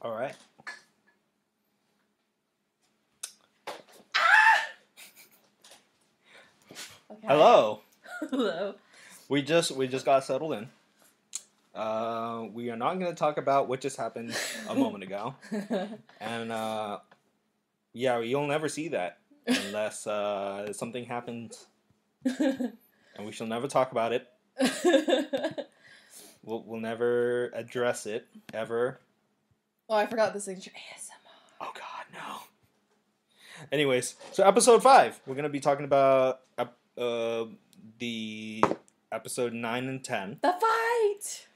All right. Okay. Hello. Hello. We just got settled in. We are not going to talk about what just happened a moment ago, and yeah, you'll never see that unless something happens, and we shall never talk about it. We'll never address it ever. Oh, I forgot the signature ASMR. Oh God, no. Anyways, so episode 5, we're gonna be talking about the episode 9 and 10. The fight.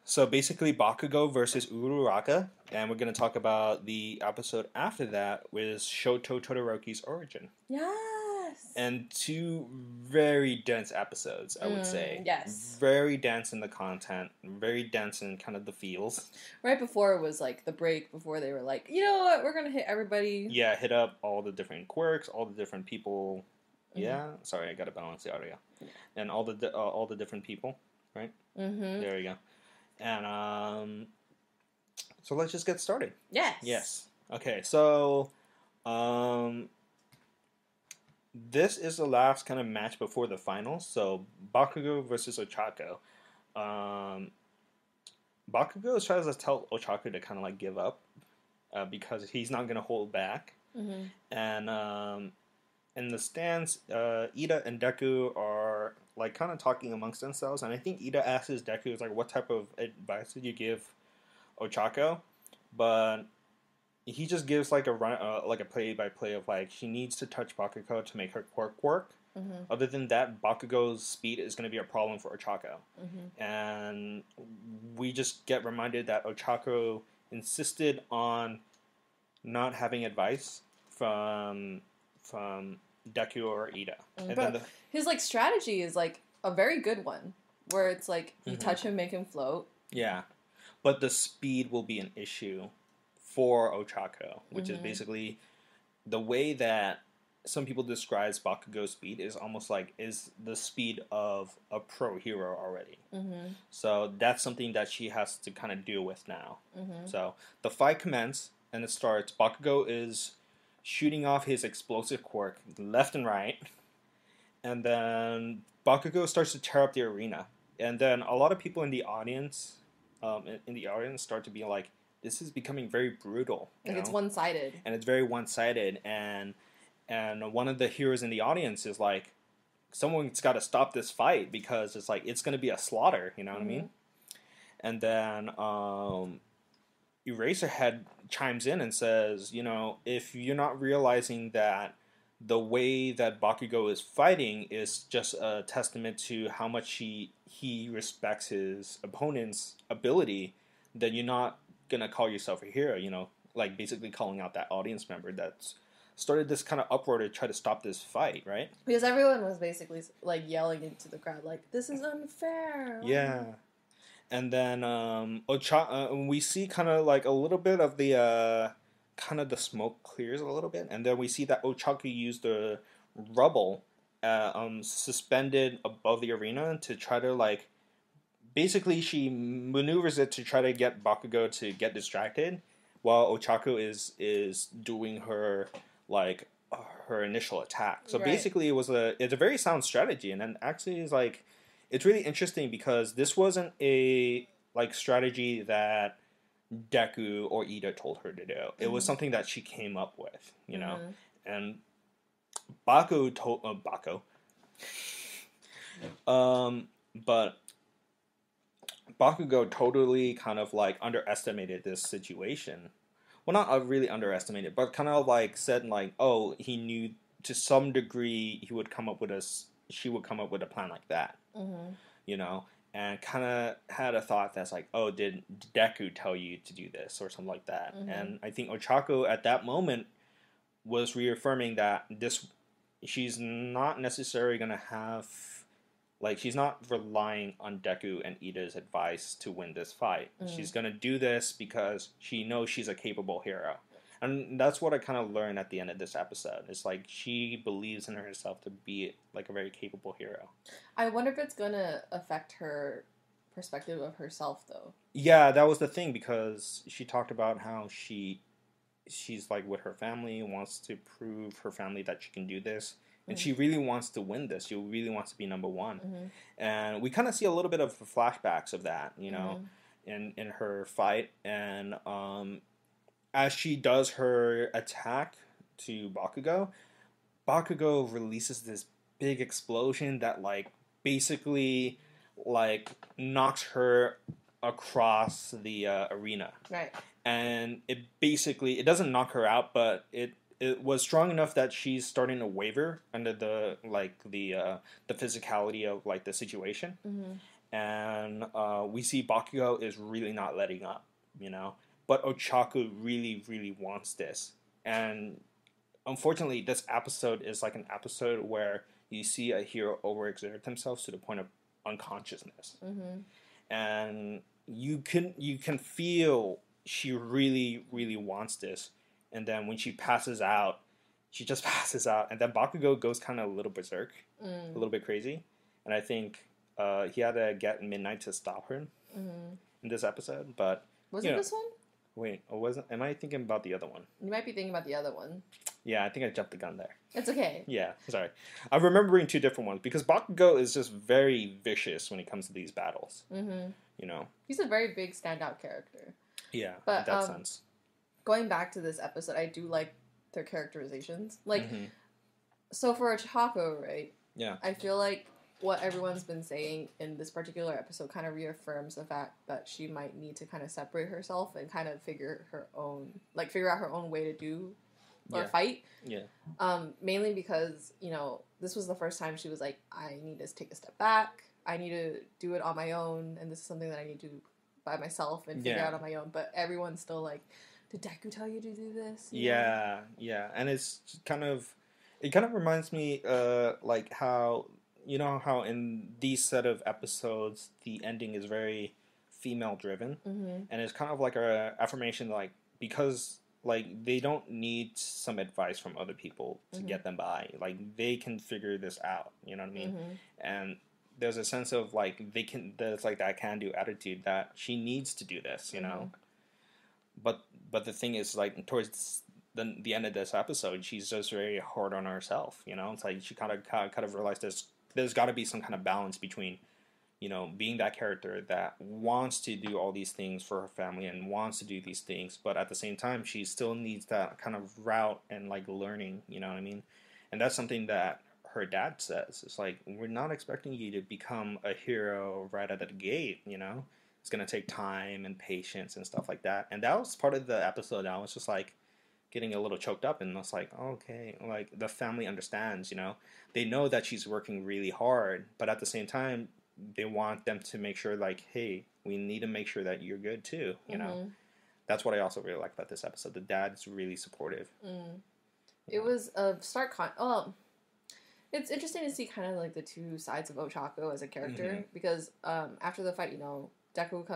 So basically, Bakugo versus Uraraka, and we're gonna talk about the episode after that, which is Shoto Todoroki's origin. Yes. And 2 very dense episodes, I would say. Yes. Very dense in the content, very dense in kind of the feels. Right before it was like the break, before they were like, you know what, we're gonna hit everybody. Yeah, hit up all the different quirks, all the different people. Yeah, sorry, I gotta balance the audio. And all the different people, right? Mm-hmm. There you go. And so let's just get started. Yes. Yes. Okay, so this is the last kind of match before the finals. So Bakugo versus Ochako. Bakugo tries to tell Ochako to kind of like give up because he's not going to hold back. Mm-hmm. And in the stands, Ida and Deku are like kind of talking amongst themselves. And I think Ida asks Deku, like, what type of advice did you give Ochako? But he just gives like a play-by-play of like she needs to touch Bakugo to make her quirk work. Mm-hmm. Other than that, Bakugo's speed is going to be a problem for Ochako. Mm-hmm. And we just get reminded that Ochako insisted on not having advice from Deku or Ida. And but his like strategy is like a very good one, where it's like you touch him, make him float. Yeah, but the speed will be an issue for Ochako, which is basically the way that some people describe Bakugo's speed is almost like is the speed of a pro hero already. Mm-hmm. So that's something that she has to kind of deal with now. Mm-hmm. So the fight commences and it starts. Bakugo is shooting off his explosive quirk left and right, and then Bakugo starts to tear up the arena. And then a lot of people in the audience, start to be like, "This is becoming very brutal." Like it's one-sided, and it's very one-sided. And one of the heroes in the audience is like, "Someone's got to stop this fight because it's like it's going to be a slaughter." You know what I mean? And then Eraserhead chimes in and says, you know, if you're not realizing that the way that Bakugo is fighting is just a testament to how much he respects his opponent's ability, then you're not gonna call yourself a hero, you know, like basically calling out that audience member that's started this kind of uproar to try to stop this fight, right? Because everyone was basically like yelling into the crowd, like, "This is unfair." Yeah. And then we see kind of like a little bit of the kind of the smoke clears a little bit, and then we see that Ochako used the rubble suspended above the arena to try to like basically she maneuvers it to try to get Bakugo to get distracted while Ochako is doing her like her initial attack. So basically it's a very sound strategy, and then actually is like it's really interesting because this wasn't a like strategy that Deku or Ida told her to do. It was something that she came up with, you know. And but Bakugo totally kind of like underestimated this situation. Well, not really underestimated, but kind of like said like, oh, he knew to some degree she would come up with a plan like that. You know, and kind of had a thought that's like, oh, did Deku tell you to do this or something like that? And I think Ochako at that moment was reaffirming that she's not necessarily going to have, like, she's not relying on Deku and Ida's advice to win this fight. She's going to do this because she knows she's a capable hero. And that's what I kind of learned at the end of this episode. It's like she believes in herself to be like a very capable hero. I wonder if it's going to affect her perspective of herself, though. Yeah, that was the thing, because she talked about how she's like with her family, wants to prove her family that she can do this, and she really wants to win this. She really wants to be number one, and we kind of see a little bit of flashbacks of that, in her fight, and as she does her attack to Bakugo releases this big explosion that like basically like knocks her across the arena. Right. And it doesn't knock her out, but it was strong enough that she's starting to waver under the physicality of like the situation. And we see Bakugo is really not letting up, but Ochaku really, really wants this. And unfortunately, this episode is like an episode where you see a hero overexert themselves to the point of unconsciousness. And you can feel she really, really wants this. And then when she passes out, she just passes out. And then Bakugo goes kind of a little berserk, a little bit crazy. And I think he had to get Midnight to stop her in this episode. But was it this one? Wait, wasn't? Am I thinking about the other one? You might be thinking about the other one. Yeah, I think I jumped the gun there. It's okay. Yeah, sorry. I'm remembering two different ones, because Bakugo is just very vicious when it comes to these battles. He's a very big standout character. Yeah, but, in that sense. Going back to this episode, I do like their characterizations. Like, so for Chihako, right? Yeah. I feel like what everyone's been saying in this particular episode kind of reaffirms the fact that she might need to kind of separate herself and kind of figure out her own way to do or fight. Yeah. Mainly because, this was the first time she was like, I need to take a step back. I need to do it on my own, and this is something that I need to do by myself and figure out on my own. But everyone's still like, did Deku tell you to do this? Yeah. And it's it kind of reminds me like how, how in these set of episodes, the ending is very female driven. And it's kind of like a affirmation, like, because like they don't need some advice from other people to get them by. Like, they can figure this out, you know what I mean? And there's a sense of like there's like that can do attitude that she needs to do this, but the thing is, like, towards the end of this episode, she's just very hard on herself, it's like she kind of realized there's got to be some kind of balance between being that character that wants to do all these things for her family and wants to do these things, but at the same time she still needs that kind of route and like learning, you know what I mean? And that's something that her dad says. It's like, we're not expecting you to become a hero right out of the gate, It's going to take time and patience and stuff like that. And that was part of the episode. I was just like getting a little choked up, and I was like, okay, like the family understands, They know that she's working really hard, but at the same time, they want them to make sure, like, hey, we need to make sure that you're good too, That's what I also really like about this episode. The dad's really supportive. It was a stark it's interesting to see kind of like the two sides of Ochako as a character, because after the fight, Deku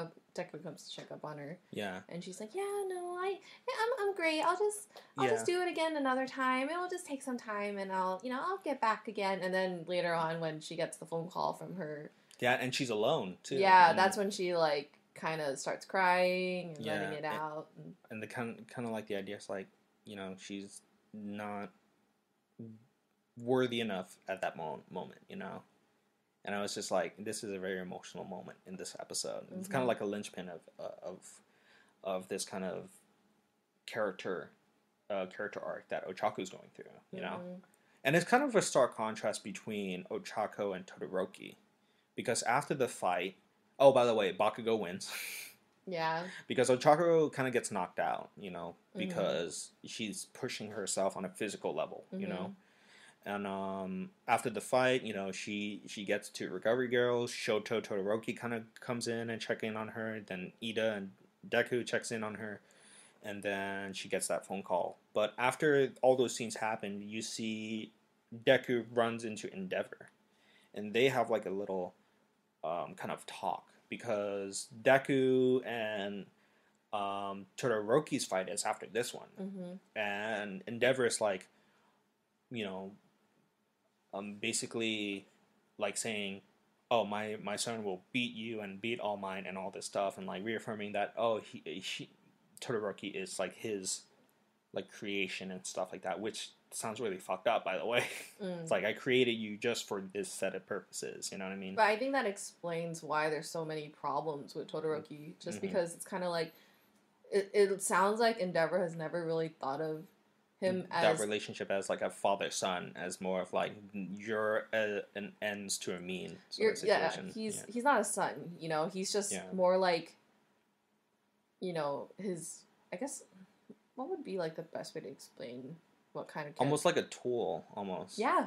comes to check up on her. Yeah. And she's like, I'm great. I'll just do it again another time. It'll just take some time, and I'll get back again. And then later on, when she gets the phone call from her. Yeah, and she's alone too. Yeah, that's when she like kind of starts crying and letting it out. And the kind of like the idea is like, she's not worthy enough at that moment, And I was just like, this is a very emotional moment in this episode. It's kind of like a linchpin of this kind of character arc that Ochaku's going through, And it's kind of a stark contrast between Ochako and Todoroki, because after the fight, oh, by the way, Bakugo wins. Yeah. Because Ochako kind of gets knocked out, because she's pushing herself on a physical level, And after the fight, she gets to Recovery Girls. Shoto Todoroki kind of comes in and check in on her. Then Ida and Deku checks in on her. And then she gets that phone call. But after all those scenes happen, you see Deku runs into Endeavor. And they have like a little kind of talk. Because Deku and Todoroki's fight is after this one. And Endeavor is like, basically like saying, oh, my son will beat you and beat All Might and all this stuff, and like reaffirming that, oh, he Todoroki is like his like creation and stuff like that, which sounds really fucked up, by the way. It's like, I created you just for this set of purposes, you know what I mean? But I think that explains why there's so many problems with Todoroki, just because it's kind of like, it sounds like Endeavor has never really thought of him as... That relationship as like a father-son, as more of like, you're an ends to a mean sort of situation. He's not a son, you know, he's just more like, you know, his, I guess, what would be like the best way to explain what kind of character? Almost like a tool, almost. Yeah.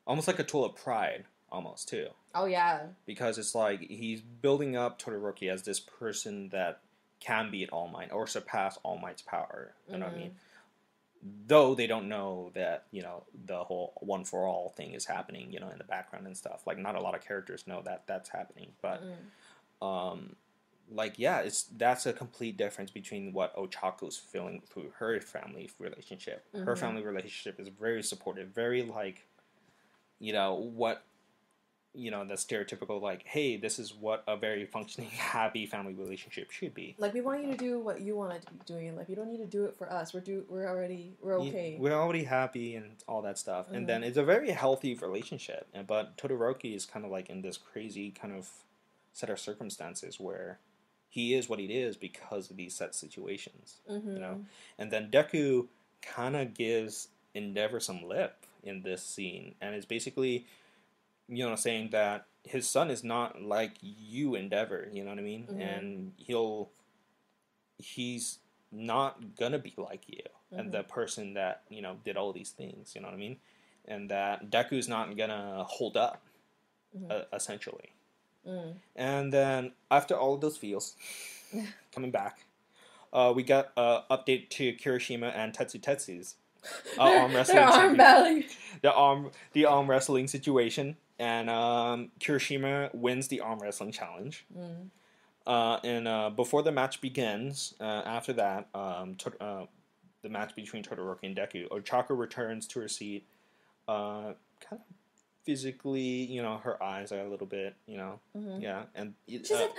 Almost like a tool of pride, almost, too. Oh, yeah. Because it's like, he's building up Todoroki as this person that can beat All Might, or surpass All Might's power, you know what I mean? Though they don't know that, you know, the whole one-for-all thing is happening, you know, in the background and stuff. Like, not a lot of characters know that that's happening, but... like, yeah, that's a complete difference between what Ochako's feeling through her family relationship. Her family relationship is very supportive, very like, you know, what, you know, the stereotypical like, hey, this is what a very functioning, happy family relationship should be. Like, we want you to do what you want to be doing in life. You don't need to do it for us. We're okay. We're already happy and all that stuff. And then it's a very healthy relationship. But Todoroki is kind of like in this crazy kind of set of circumstances where he is what he is because of these set situations, you know? And then Deku kind of gives Endeavor some lip in this scene, and it's basically, you know, saying that his son is not like you, Endeavor, you know what I mean? And he's not gonna be like you, and the person that, you know, did all these things, you know what I mean? And that Deku's not gonna hold up, essentially. And then after all of those feels, coming back, we got an update to Kirishima and Tetsu's arm wrestling. The arm wrestling situation, and Kirishima wins the arm wrestling challenge. And before the match begins, after that, the match between Todoroki and Deku, Ochako returns to her seat, kind of physically, you know, her eyes are a little bit, you know, and she's like,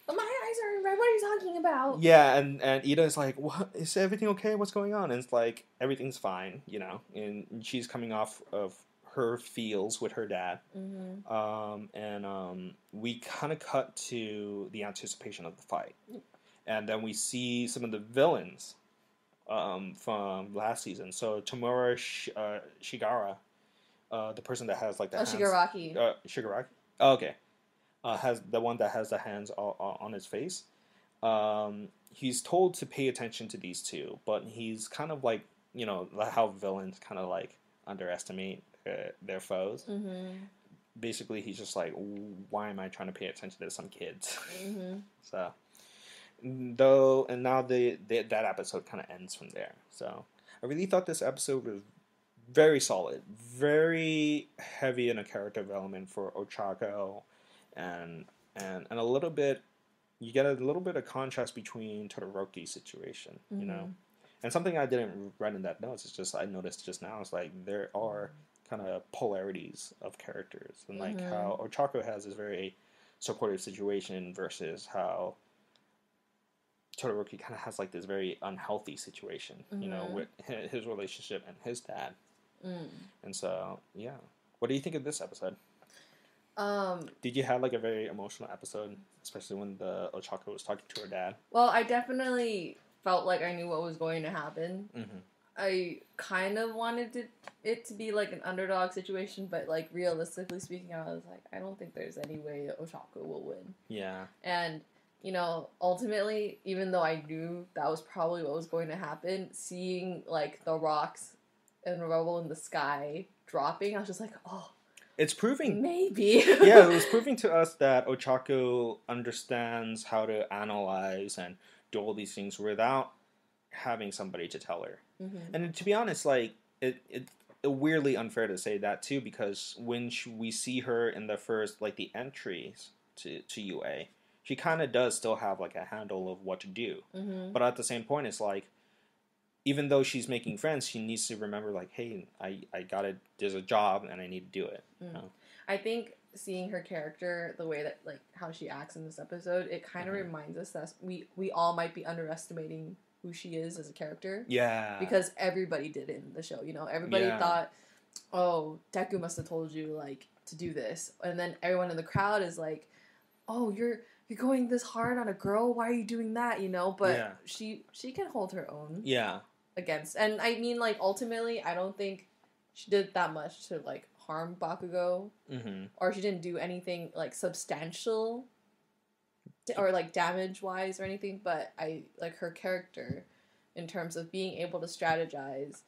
but my eyes are red, what are you talking about? Yeah, and Ida is like, what, is everything okay, what's going on? And it's like, everything's fine, you know, and she's coming off of her feels with her dad, and we kind of cut to the anticipation of the fight, and then we see some of the villains from last season. So Tomura Shigara, the person that has like the hands, Shigaraki. Shigaraki. Oh, okay. Has the one that has the hands on his face. He's told to pay attention to these two, but he's kind of like, you know, how villains kind of like underestimate their foes. Basically, he's just like, why am I trying to pay attention to some kids? So, though, and now that episode kind of ends from there. So, I really thought this episode was very solid, very heavy in a character development for Ochako, and a little bit, you get a little bit of contrast between Todoroki's situation, you know, and something I didn't write in that notes is just, I noticed just now, is like there are kind of polarities of characters, and like how Ochako has this very supportive situation versus how Todoroki kind of has like this very unhealthy situation, you know, with his relationship and his dad. And so, yeah. What do you think of this episode? Did you have like a very emotional episode, especially when the Ochako was talking to her dad? Well, I definitely felt like I knew what was going to happen. I kind of wanted it to be like an underdog situation, but like realistically speaking, I was like, I don't think there's any way that Ochako will win. Yeah. And, you know, ultimately, even though I knew that was probably what was going to happen, seeing like the rocks and rubble in the sky dropping, I was just like, oh, it's proving, maybe. Yeah, it was proving to us that Ochako understands how to analyze and do all these things without having somebody to tell her. And to be honest, like, it's weirdly unfair to say that too, because when we see her in the first, like, the entries to UA, she kind of does still have like a handle of what to do. But at the same point, it's like, even though she's making friends, she needs to remember, like, hey, I got it. There's a job, and I need to do it. You know? I think seeing her character, the way that like how she acts in this episode, it kind of reminds us that we all might be underestimating who she is as a character. Yeah. Because everybody did it in the show, you know? Everybody thought, oh, Deku must have told you, like, to do this. And then everyone in the crowd is like, oh, you're going this hard on a girl? Why are you doing that, you know? But she can hold her own. Yeah. Against. And I mean, like, ultimately, I don't think she did that much to, like, harm Bakugo. Mm-hmm. Or she didn't do anything, like, substantial or like damage wise or anything, but I like her character in terms of being able to strategize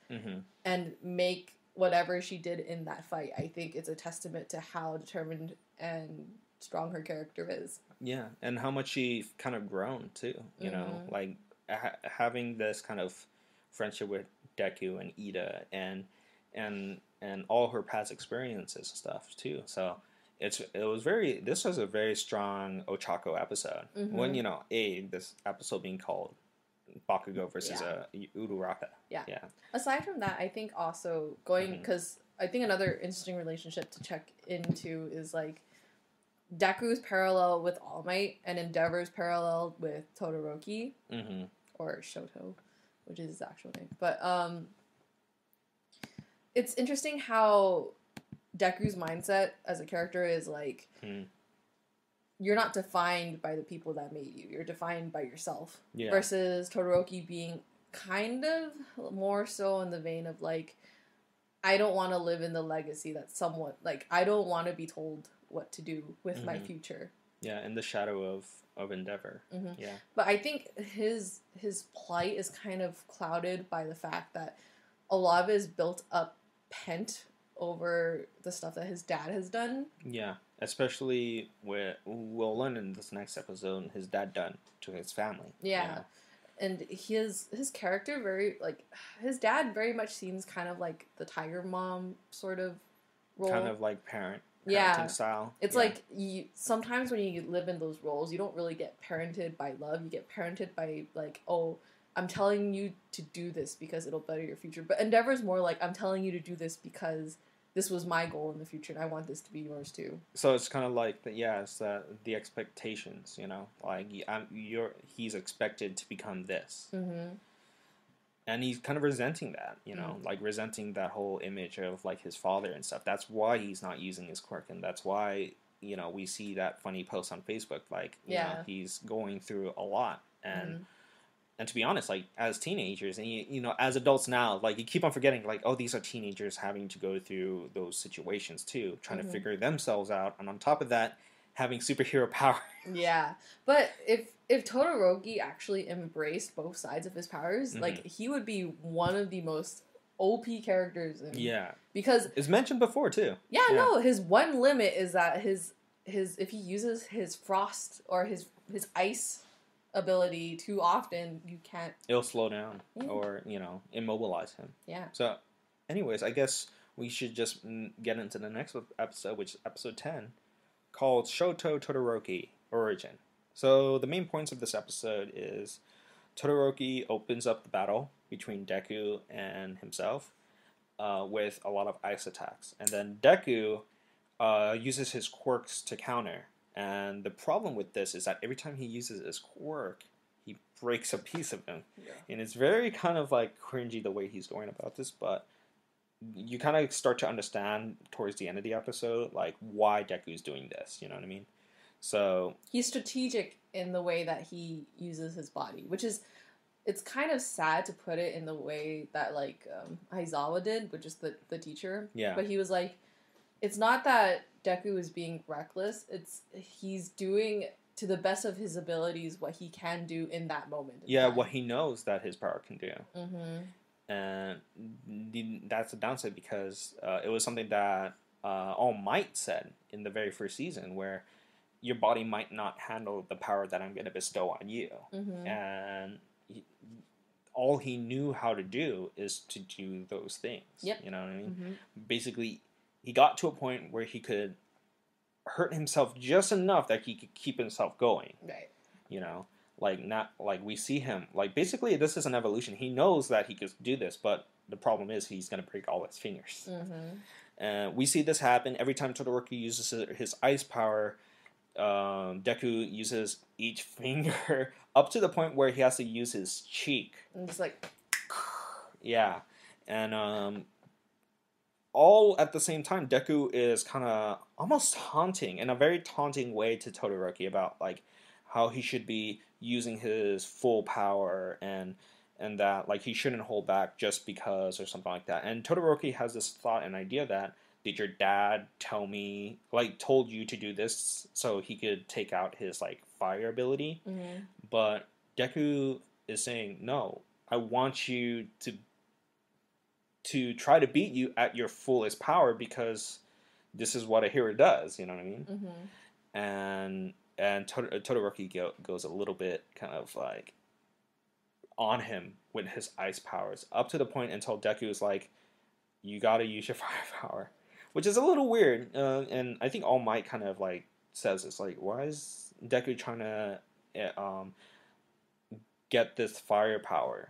and make whatever she did in that fight. I think it's a testament to how determined and strong her character is. Yeah, and how much she kind of grown too. You know, like having this kind of friendship with Deku and Ida and all her past experiences and stuff too. So. This was a very strong Ochako episode. When, you know, this episode being called Bakugo versus Uraraka. Yeah. Aside from that, I think also because I think another interesting relationship to check into is like Deku's parallel with All Might and Endeavor's parallel with Todoroki. Or Shoto, which is his actual name. But it's interesting how Deku's mindset as a character is like, you're not defined by the people that made you. You're defined by yourself. Yeah. Versus Todoroki being kind of more so in the vein of like, I don't want to live in the legacy that somewhat, like, I don't want to be told what to do with my future. Yeah, in the shadow of Endeavor. Yeah. But I think his plight is kind of clouded by the fact that a lot of it is built up pent over the stuff that his dad has done. Yeah, especially we'll learn in this next episode his dad done to his family. Yeah, you know? And his character very like his dad very much seems kind of like the Tiger Mom sort of role, kind of like parenting style. It's like sometimes when you live in those roles, you don't really get parented by love. You get parented by like, oh, I'm telling you to do this because it'll better your future. But Endeavor's more like, I'm telling you to do this because this was my goal in the future, and I want this to be yours too. So it's kind of like it's the expectations, you know, like he's expected to become this, and he's kind of resenting that, you know, like resenting that whole image of like his father and stuff. That's why he's not using his quirk, and that's why we see that funny post on Facebook, like you know, he's going through a lot, and. And to be honest, like, as teenagers, and you know, as adults now, like, you keep on forgetting, like, oh, these are teenagers having to go through those situations, too, trying to figure themselves out, and on top of that, having superhero power. Yeah, but if Todoroki actually embraced both sides of his powers, like, he would be one of the most OP characters. Because... It's mentioned before, too. Yeah, no, his one limit is that his if he uses his frost or his ice... ability too often, you can't... It'll slow down or, you know, immobilize him. Yeah. So, anyways, I guess we should just get into the next episode, which is episode 10, called Shoto Todoroki Origin. So, the main points of this episode is Todoroki opens up the battle between Deku and himself with a lot of ice attacks. And then Deku uses his quirks to counter. And the problem with this is that every time he uses his quirk, he breaks a piece of him. Yeah. And it's very kind of like cringy the way he's going about this, but you kind of start to understand towards the end of the episode, like, why Deku's doing this, you know what I mean? So... He's strategic in the way that he uses his body, which is... It's kind of sad to put it in the way that, like, Aizawa did, which is the teacher. Yeah. But he was like, it's not that Deku is being reckless, he's doing to the best of his abilities what he can do in that moment. What he knows that his power can do. And that's the downside because it was something that All Might said in the very first season, where your body might not handle the power that I'm going to bestow on you. And all he knew how to do is to do those things. Yep. You know what I mean? Basically, he got to a point where he could hurt himself just enough that he could keep himself going. Right. You know, like not like we see him like basically this is an evolution. He knows that he could do this, but the problem is he's going to break all his fingers. And we see this happen every time Todoroki uses his ice power. Deku uses each finger up to the point where he has to use his cheek. And just like, yeah, and all at the same time, Deku is kind of almost taunting in a very taunting way to Todoroki about like how he should be using his full power and that like he shouldn't hold back just because or something like that. And Todoroki has this thought and idea that did your dad told you to do this so he could take out his like fire ability? mm-hmm. But Deku is saying no. I want you to try to beat you at your fullest power because this is what a hero does. You know what I mean? Mm-hmm. And Todoroki goes a little bit kind of like on him with his ice powers up to the point until Deku is like, you gotta use your fire power, which is a little weird. And I think All Might kind of like says it's like, why is Deku trying to get this fire power,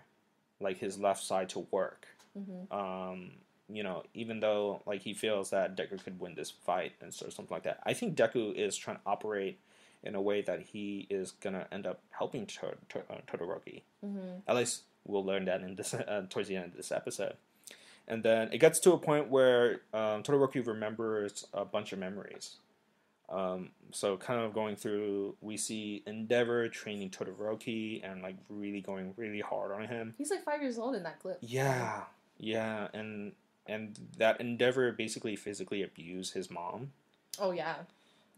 like his left side to work? Mm-hmm. Even though like he feels that Deku could win this fight and sort of something like that. I think Deku is trying to operate in a way that he is gonna end up helping Todoroki. Mm-hmm. At least we'll learn that in this towards the end of this episode. And then it gets to a point where Todoroki remembers a bunch of memories. So kind of going through, we see Endeavor training Todoroki and like really going really hard on him. He's like 5 years old in that clip. Yeah, and that Endeavor basically physically abused his mom. Oh yeah.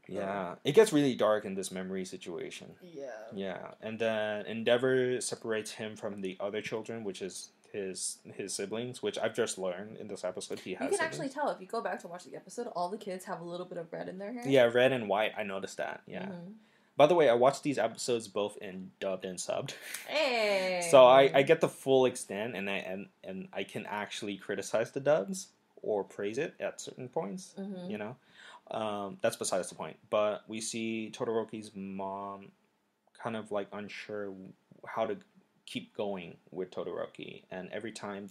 Yeah, it gets really dark in this memory situation. Yeah. Yeah, and then Endeavor separates him from the other children, which is his siblings, which I've just learned in this episode he has. You can siblings. actually tell if you go back to watch the episode, all the kids have a little bit of red in their hair. Yeah, red and white. I noticed that. Yeah. Mm-hmm. By the way, I watched these episodes both in dubbed and subbed. Hey. So I get the full extent, and I can actually criticize the dubs or praise it at certain points. Mm-hmm. That's besides the point. But we see Todoroki's mom kind of like unsure how to keep going with Todoroki, and every time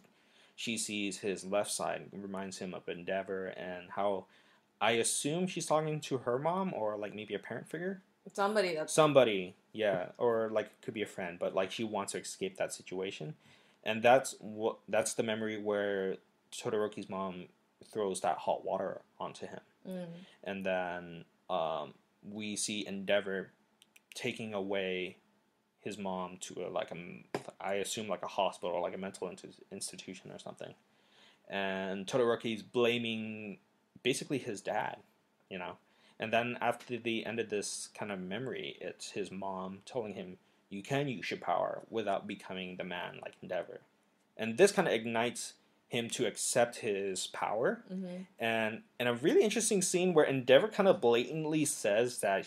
she sees his left side, it reminds him of Endeavor and how I assume she's talking to her mom or like maybe a parent figure. Somebody, yeah, or like could be a friend, but like she wants to escape that situation, and that's the memory where Todoroki's mom throws that hot water onto him, and then we see Endeavor taking away his mom to I assume like a hospital or like a mental institution or something, and Todoroki's blaming basically his dad, And then after the end of this kind of memory, it's his mom telling him, you can use your power without becoming the man like Endeavor. And this kind of ignites him to accept his power. Mm-hmm. And in a really interesting scene where Endeavor kind of blatantly says that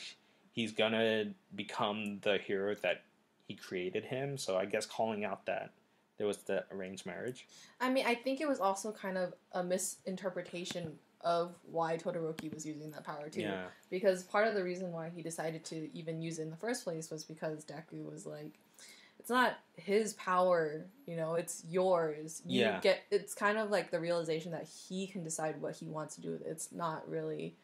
he's going to become the hero that he created him. So I guess calling out that there was the arranged marriage. I mean, I think it was also kind of a misinterpretation of why Todoroki was using that power too. Yeah. Because part of the reason why he decided to even use it in the first place was because Deku was like, it's not his power, it's yours. It's kind of like the realization that he can decide what he wants to do with it. It's not really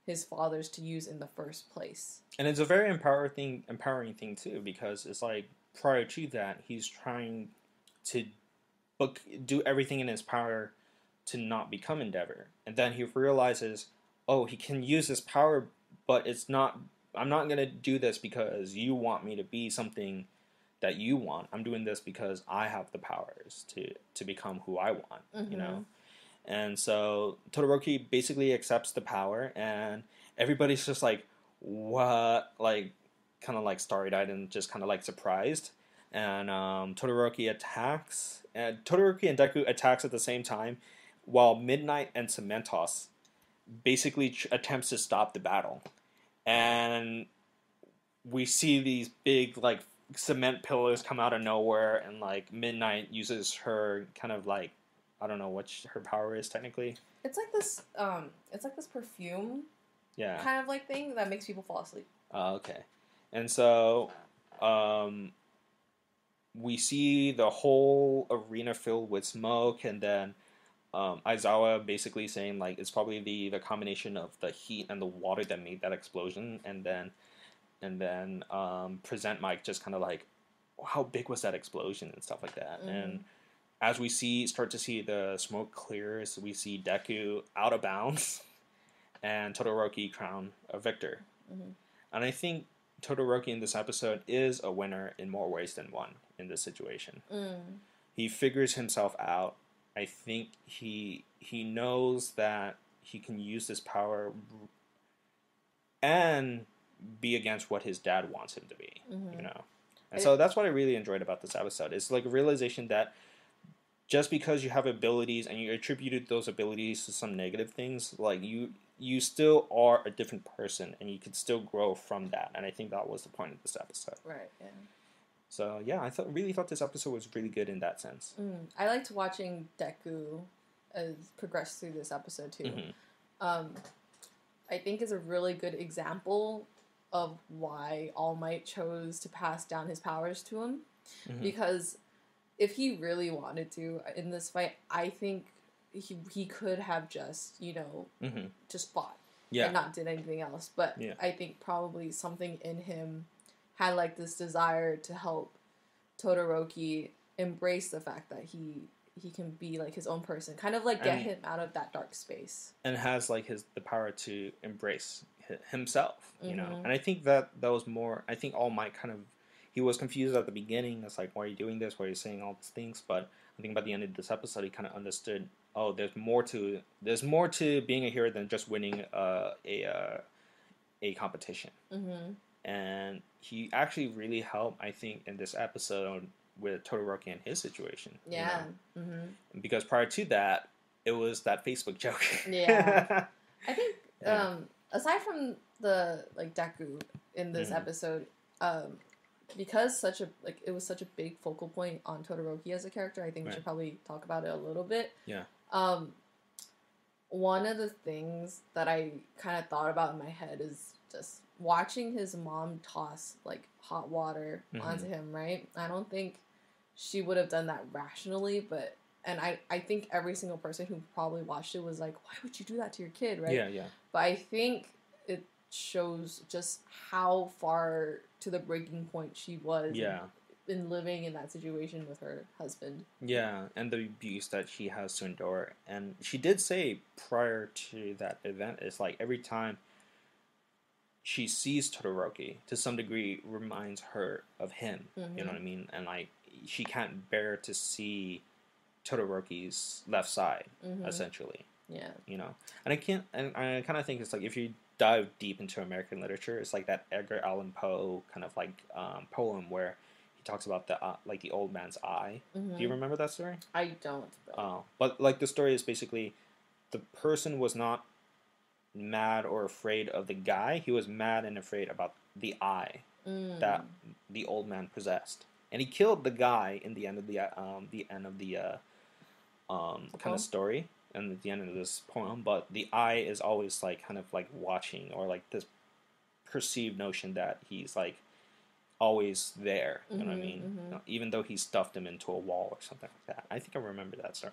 his father's to use in the first place. And it's a very empowering thing too, because it's like prior to that, he's trying to do everything in his power to not become Endeavor. And then he realizes, oh, he can use his power, but I'm not going to do this because you want me to be something that you want. I'm doing this because I have the powers to become who I want, mm-hmm. And so Todoroki basically accepts the power, and everybody's just like, what? Like, kind of like starry-eyed and just kind of like surprised. And Todoroki attacks, and Todoroki and Deku attacks at the same time, while Midnight and Cementos basically attempts to stop the battle. And we see these big, like, cement pillars come out of nowhere, and, like, Midnight uses her kind of, like, I don't know what her power is, technically. It's like this perfume kind of, like, thing that makes people fall asleep. Okay. And so, we see the whole arena filled with smoke, and then Aizawa basically saying like it's probably the combination of the heat and the water that made that explosion, and then Present Mike just kind of like, how big was that explosion and stuff like that. And as we start to see the smoke clears, we see Deku out of bounds and Todoroki crown a victor. And I think Todoroki in this episode is a winner in more ways than one in this situation. He figures himself out. I think he knows that he can use this power and be against what his dad wants him to be, you know. And so that's what I really enjoyed about this episode. It's like a realization that just because you have abilities and you attributed those abilities to some negative things, like you still are a different person and you can still grow from that. And I think that was the point of this episode. Right, yeah. So yeah, I really thought this episode was really good in that sense. I liked watching Deku progress through this episode too. I think is a really good example of why All Might chose to pass down his powers to him. Because if he really wanted to in this fight, I think he could have just, you know, just fought and not did anything else. But I think probably something in him had like this desire to help Todoroki embrace the fact that he can be like his own person, kind of like get him out of that dark space, and has like the power to embrace himself, you know. And I think that was more. I think All Might kind of, he was confused at the beginning. It's like, why are you doing this? Why are you saying all these things? But I think by the end of this episode, he kind of understood. Oh, there's more to being a hero than just winning a competition. And he actually really helped, I think, in this episode with Todoroki and his situation. Yeah. You know? Because prior to that, it was that Facebook joke. Yeah. I think aside from the like Deku in this episode, because it was such a big focal point on Todoroki as a character, I think we should probably talk about it a little bit. Yeah. One of the things that I kind of thought about in my head is just watching his mom toss like hot water onto him, right? I don't think she would have done that rationally, but I think every single person who probably watched it was like, why would you do that to your kid, right? Yeah. But I think it shows just how far to the breaking point she was in living in that situation with her husband. Yeah, and the abuse that she has to endure. And she did say prior to that event, it's like every time she sees Todoroki, to some degree, reminds her of him. You know what I mean? And like, she can't bear to see Todoroki's left side, essentially. Yeah. You know? And I kind of think it's like, if you dive deep into American literature, it's like that Edgar Allan Poe kind of like poem where he talks about the old man's eye. Do you remember that story? I don't. Oh, but like the story is basically, the person was not mad or afraid of the guy. He was mad and afraid about the eye that the old man possessed, and he killed the guy in the end of the kind of story and at the end of this poem. But the eye is always like kind of like watching, or like this perceived notion that he's like always there. You know what I mean? Even though he stuffed him into a wall or something like that. I think I remember that story.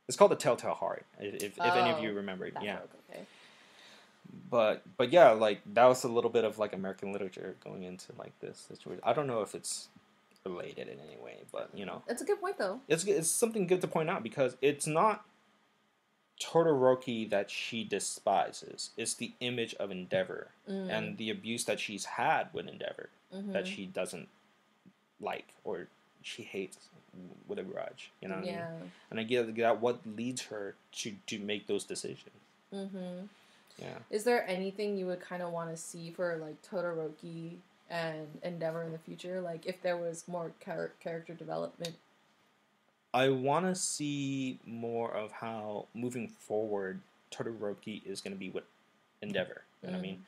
It's called The Telltale Heart, if any of you remember it. Yeah. Okay. But yeah, like that was a little bit of like American literature going into like this situation. I don't know if it's related in any way, but you know, it's a good point though. It's something good to point out, because it's not Todoroki that she despises. It's the image of Endeavor and the abuse that she's had with Endeavor that she doesn't like, or she hates with a grudge. You know what I mean? And I get that what leads her to make those decisions. Yeah. Is there anything you would kind of want to see for like Todoroki and Endeavor in the future? Like if there was more character development? I want to see more of how moving forward Todoroki is going to be with Endeavor. You know what I mean?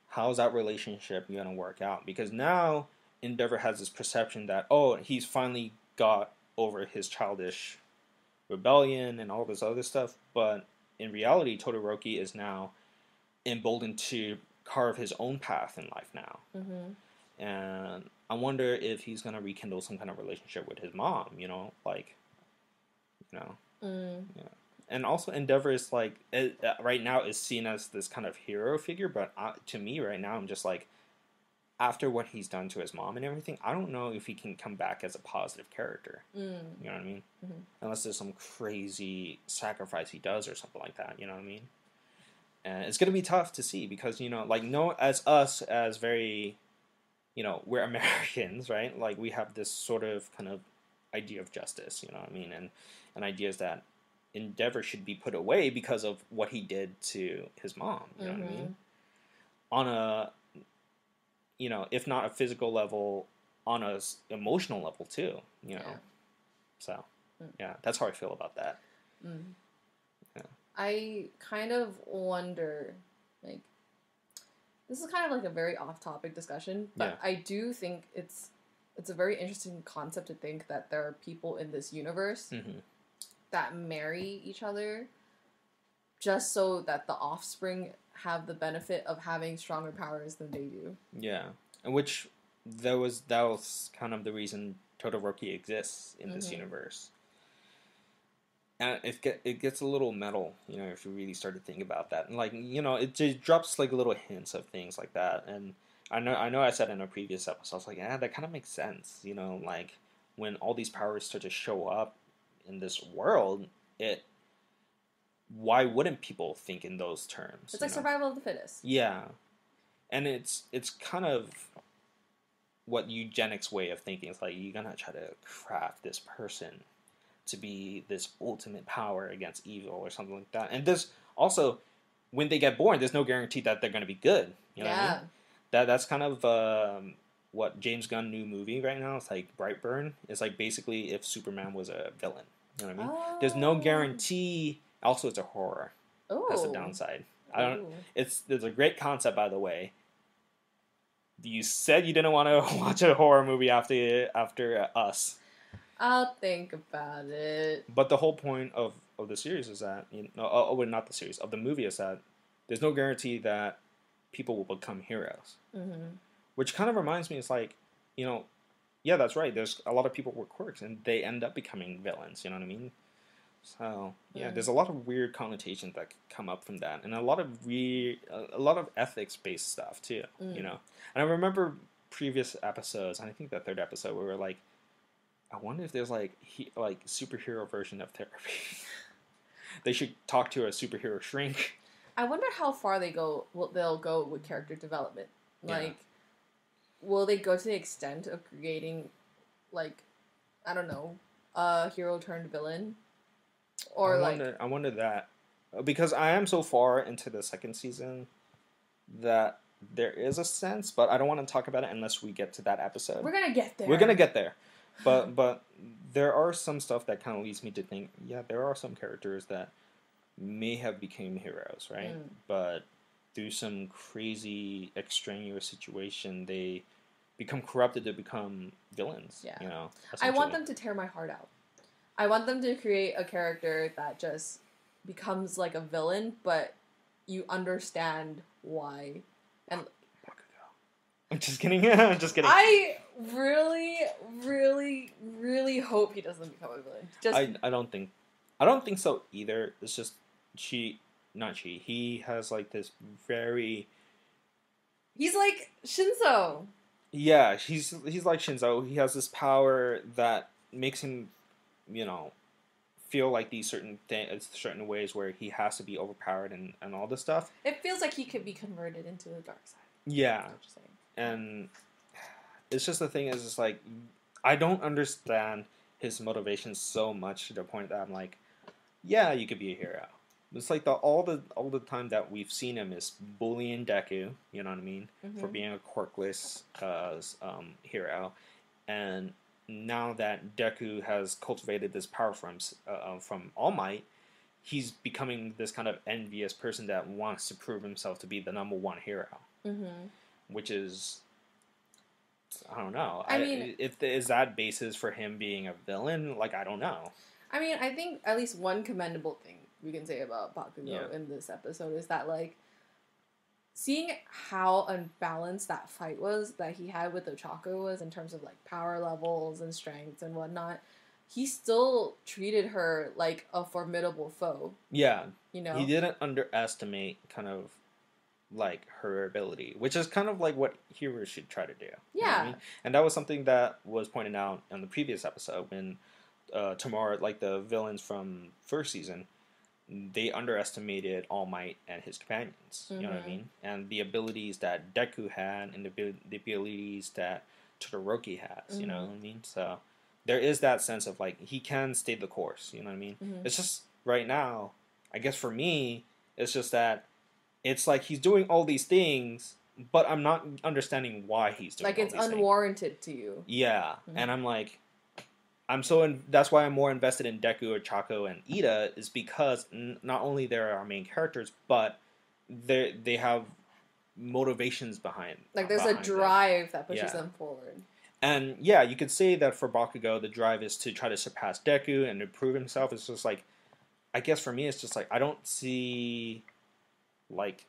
How's that relationship going to work out? Because now Endeavor has this perception that, oh, he's finally got over his childish rebellion and all this other stuff. But in reality, Todoroki is now emboldened to carve his own path in life now. And I wonder if he's going to rekindle some kind of relationship with his mom, you know, like, you know. Yeah. And also Endeavor is like right now is seen as this kind of hero figure, but to me right now I'm just like, after what he's done to his mom and everything, I don't know if he can come back as a positive character. You know what I mean? Mm-hmm. Unless there's some crazy sacrifice he does or something like that. You know what I mean? And it's gonna be tough to see because like no, as us as very, we're Americans, right? Like we have this sort of kind of idea of justice. You know what I mean? And ideas that Endeavor should be put away because of what he did to his mom. You know what I mean? On a if not a physical level, on a emotional level too, So, yeah, that's how I feel about that. Yeah. I kind of wonder, like, this is kind of like a very off-topic discussion, but I do think it's a very interesting concept to think that there are people in this universe that marry each other just so that the offspring have the benefit of having stronger powers than they do. Yeah, and which that was kind of the reason Todoroki exists in this universe. And it gets a little metal, if you really start to think about that. And like, it just drops like little hints of things like that. And I know I said in a previous episode, I was like, that kind of makes sense. Like when all these powers start to show up in this world, why wouldn't people think in those terms? It's like survival of the fittest. Yeah. And it's kind of what eugenics way of thinking. It's like you're gonna try to craft this person to be this ultimate power against evil or something like that. And this also, when they get born, there's no guarantee that they're gonna be good. You know what I mean? That's kind of what James Gunn new movie right now. It's like Brightburn. It's like basically if Superman was a villain. You know what I mean? Oh. There's no guarantee. Also, it's a horror. Ooh. That's the downside. It's a great concept, by the way. You said you didn't want to watch a horror movie after Us. I'll think about it. But the whole point of the series is that not the series of the movie is that there's no guarantee that people will become heroes. Which kind of reminds me, it's like, yeah, that's right. There's a lot of people with quirks, and they end up becoming villains. You know what I mean? So yeah, there's a lot of weird connotations that come up from that, and a lot of ethics-based stuff too. And I remember previous episodes, and I think the third episode, we were like, I wonder if there's like superhero version of therapy. They should talk to a superhero shrink. I wonder how far they'll go with character development. Like, will they go to the extent of creating, like, I don't know, a hero turned villain? Or I wonder that, because I am so far into the second season that there is a sense, but I don't want to talk about it unless we get to that episode. We're gonna get there. We're gonna get there, but there are some stuff that kind of leads me to think, yeah, there are some characters that may have become heroes, right? But through some crazy extraneous situation, they become corrupted to become villains. Yeah, I want them to tear my heart out. I want them to create a character that just becomes like a villain, but you understand why. And I'm just kidding. I'm just kidding. I really, really, really hope he doesn't become a villain. I don't think so either. It's just he has like this very. He's like Shinzo. Yeah, he's like Shinzo. He has this power that makes him, feel like these certain ways where he has to be overpowered and all this stuff. It feels like he could be converted into the dark side. Yeah, and it's just the thing is, it's like I don't understand his motivations so much to the point that I'm like, yeah, you could be a hero. It's like all the time that we've seen him is bullying Deku, you know what I mean, for being a quirkless hero, and now that Deku has cultivated this power from All Might, he's becoming this kind of envious person that wants to prove himself to be the number one hero, which is, I don't know. I mean, is that basis for him being a villain? Like, I don't know. I mean, I think at least one commendable thing we can say about Bakugo in this episode is that, like, seeing how unbalanced that fight was that he had with Ochako was in terms of, like, power levels and strengths and whatnot, he still treated her like a formidable foe. Yeah. You know? He didn't underestimate kind of like her ability, which is kind of like what heroes should try to do. You know what I mean? And that was something that was pointed out in the previous episode when Tamara, like the villains from first season, they underestimated All Might and his companions. You know what I mean? And the abilities that Deku had and the abilities that Todoroki has. You know what I mean? So there is that sense of like he can stay the course. You know what I mean? It's just right now, I guess for me, it's just that it's like he's doing all these things, but I'm not understanding why he's doing like all it's these unwarranted to you. Yeah, and I'm like, that's why I'm more invested in Deku or Chaco and Ida is because not only they're our main characters, but they have motivations behind. Like there's a drive that pushes them forward. And yeah, you could say that for Bakugo, the drive is to try to surpass Deku and improve himself. It's just like, I guess for me, it's just like I don't see like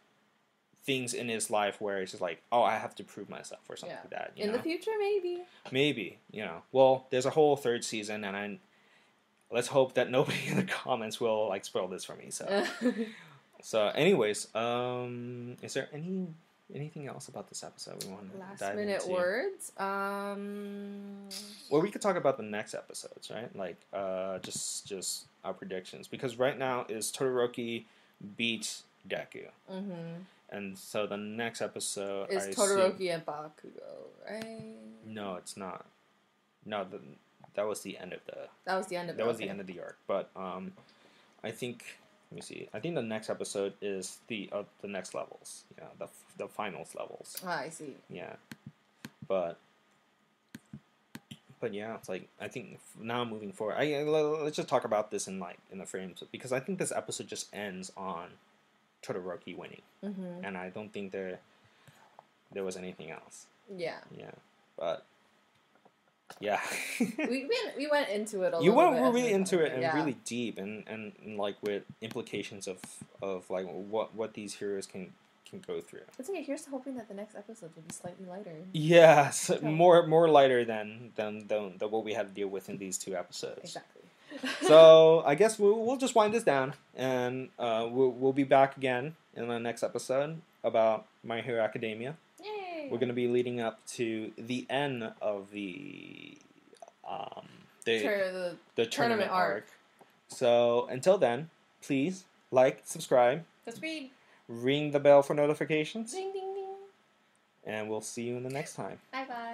things in his life where it's just like, oh, I have to prove myself or something like that. In the future, maybe. You know. Well, there's a whole third season, and let's hope that nobody in the comments will like spoil this for me. So, anyways, is there anything else about this episode we want to dive into? Last minute words. Well, we could talk about the next episodes, right? Like, just our predictions, because right now is Todoroki beats Deku. And so the next episode is Todoroki and Bakugo, right? No, it's not. No, that was the end of the. That was the end of. That was the end of the arc. But I think. Let me see. I think the next episode is the next levels. Yeah, the finals levels. Ah, I see. Yeah, but yeah, it's like I think now moving forward. Let's just talk about this in the frames, because I think this episode just ends on Todoroki winning, and I don't think there was anything else. Yeah. Yeah, but yeah, we went into it a little bit. You went really into it and yeah. really deep, and like with implications of like what these heroes can go through. It's okay. Here's hoping that the next episode will be slightly lighter. Yeah, so more lighter than what we had to deal with in these two episodes. Exactly. So I guess we'll just wind this down, and we'll be back again in the next episode about My Hero Academia. Yay! We're gonna be leading up to the end of the tournament arc. So until then, please like, subscribe, ring the bell for notifications, Ding ding ding, and we'll see you in the next time. Bye bye.